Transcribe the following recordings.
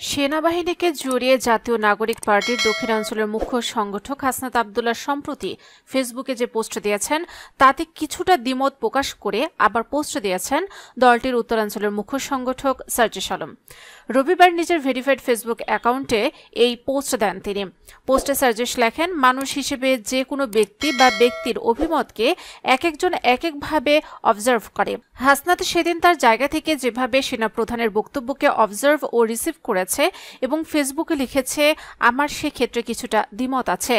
সেনাবাহিনীকে জড়িয়ে জাতীয় নাগরিক পার্টির দক্ষিণাঞ্চলের মুখ্য সংগঠক হাসনাত আবদুল্লাহ সম্প্রতি ফেসবুকে যে পোস্ট দিয়েছেন তাতে কিছুটা দ্বিমত প্রকাশ করে আবার পোস্ট দিয়েছেন দলটির উত্তরাঞ্চলের মুখ্য সংগঠক সার্জিস আলম। রবিবার নিজের ভেরিফাইড ফেসবুক অ্যাকাউন্টে এই পোস্ট দেন তিনি। পোস্টে সার্জিস লেখেন, মানুষ হিসেবে যে কোনো ব্যক্তি বা ব্যক্তির অভিমতকে একজন একভাবে অবজার্ভ করে। হাসনাত সেদিন তার জায়গা থেকে যেভাবে সেনাপ্রধানের বক্তব্যকে অবজার্ভ ও রিসিভ করেছে এবং ফেসবুকে লিখেছে, আমার সেক্ষেত্রে কিছুটা দ্বিমত আছে।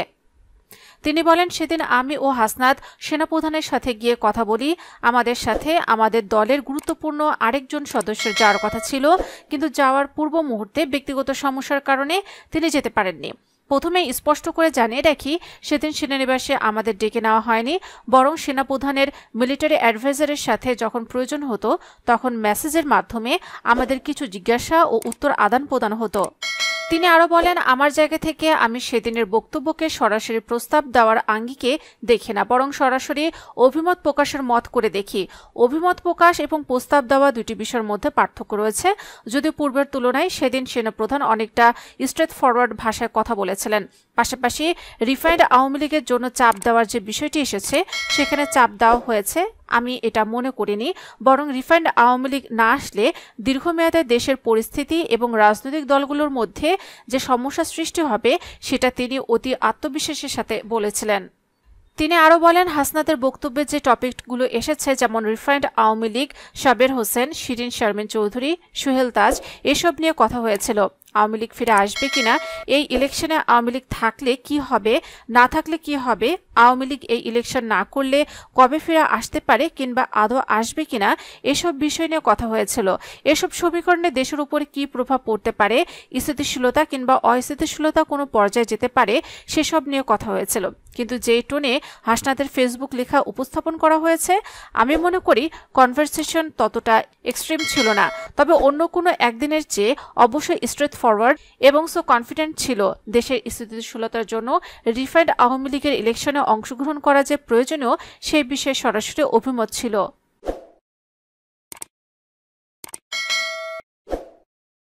তিনি বলেন, সেদিন আমি ও হাসনাত সেনাপ্রধানের সাথে গিয়ে কথা বলি। আমাদের সাথে আমাদের দলের গুরুত্বপূর্ণ আরেকজন সদস্যের যাওয়ার কথা ছিল, কিন্তু যাওয়ার পূর্ব মুহূর্তে ব্যক্তিগত সমস্যার কারণে তিনি যেতে পারেননি। প্রথমে স্পষ্ট করে জানিয়ে রাখি, সেদিন সেনানিবাসে আমাদের ডেকে নেওয়া হয়নি, বরং সেনাপ্রধানের মিলিটারি অ্যাডভাইজারের সাথে যখন প্রয়োজন হতো তখন মেসেজের মাধ্যমে আমাদের কিছু জিজ্ঞাসা ও উত্তর আদান প্রদান হতো। তিনি আরও বলেন, আমার জায়গা থেকে আমি সেদিনের বক্তব্যকে সরাসরি প্রস্তাব দেওয়ার আঙ্গিকে দেখি না, বরং সরাসরি অভিমত প্রকাশের মত করে দেখি। অভিমত প্রকাশ এবং প্রস্তাব দেওয়া দুটি বিষয়ের মধ্যে পার্থক্য রয়েছে। যদিও পূর্বের তুলনায় সেদিন সেনাপ্রধান অনেকটা স্ট্রেট ফরওয়ার্ড ভাষায় কথা বলেছিলেন। পাশাপাশি রিফাইন্ড আওয়ামী লীগের জন্য চাপ দেওয়ার যে বিষয়টি এসেছে সেখানে চাপ দেওয়া হয়েছে আমি এটা মনে করিনি, বরং রিফাইন্ড আওয়ামী লীগ না আসলে দীর্ঘমেয়াদে দেশের পরিস্থিতি এবং রাজনৈতিক দলগুলোর মধ্যে যে সমস্যা সৃষ্টি হবে সেটা তিনি অতি আত্মবিশ্বাসের সাথে বলেছিলেন। তিনি আরও বলেন, হাসনাতের বক্তব্যে যে টপিকগুলো এসেছে যেমন রিফাইন্ড আওয়ামী লীগ, সাবের হোসেন, শিরিন শারমিন চৌধুরী, সোহেল তাজ, এসব নিয়ে কথা হয়েছিল। আওয়ামী লীগ ফিরে আসবে কিনা, এই ইলেকশনে আওয়ামী লীগ থাকলে কি হবে, না থাকলে কি হবে, আওয়ামী লীগ এই ইলেকশন না করলে কবে ফিরে আসতে পারে কিংবা আদৌ আসবে কিনা, এসব বিষয় নিয়ে কথা হয়েছিল। এসব সমীকরণে দেশের উপরে কি প্রভাব পড়তে পারে, স্থিতিশীলতা কিংবা অস্থিতিশীলতা কোনো পর্যায়ে যেতে পারে, সেসব নিয়ে কথা হয়েছিল। কিন্তু যেই টোনে হাসনাতের ফেসবুক লেখা উপস্থাপন করা হয়েছে, আমি মনে করি কনভারসেশন ততটা এক্সট্রিম ছিল না। তবে অন্য কোনো একদিনের চেয়ে অবশ্যই স্ট্রেট ফরওয়ার্ড এবং সো কনফিডেন্ট ছিল দেশের স্থিতিশীলতার জন্য রিফাইন্ড আওয়ামী লীগের ইলেকশনে অংশগ্রহণ করা যে প্রয়োজনীয় সেই বিষয়ে সরাসরি অভিমত ছিল।